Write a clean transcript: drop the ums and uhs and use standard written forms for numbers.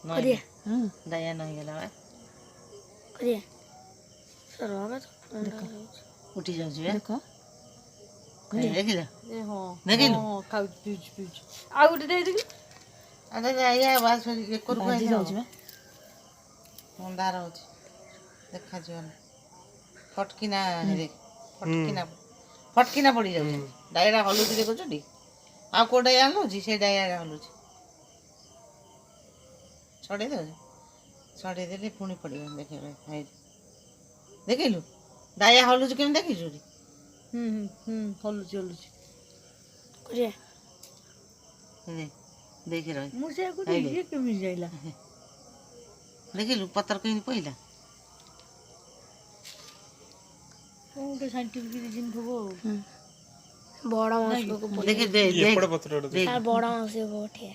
नई हम्म डाया नई गेला बा करिए सरवा उठी जाऊ छे देखो देखिला ए हां देखिलु खाउ पिउछ पिउछ आ गुटे दे दे अरे डाया बास एक कर बाजी जाउछ बा अंधार होची देखा जीवन फटकिना हेरे फटकिना पड़ी जाऊ डायरा हलुची देखो छडी आ को डाया हलुची से डाया हलुची छड़े दो छड़े देले पुणी पड़ियो देखे हाय देखिलु डाया हलुची केम देखिछु रे हलुची हलुची करिए देखि रही मुसे को ये केमी जाइला देखिलु पत्थर कहीं पहिला कोटे साइंटिफिक रीजन थबो बड़ा मास को देखि दे ये पड़ पत्थर यार बड़ा मास से वो उठे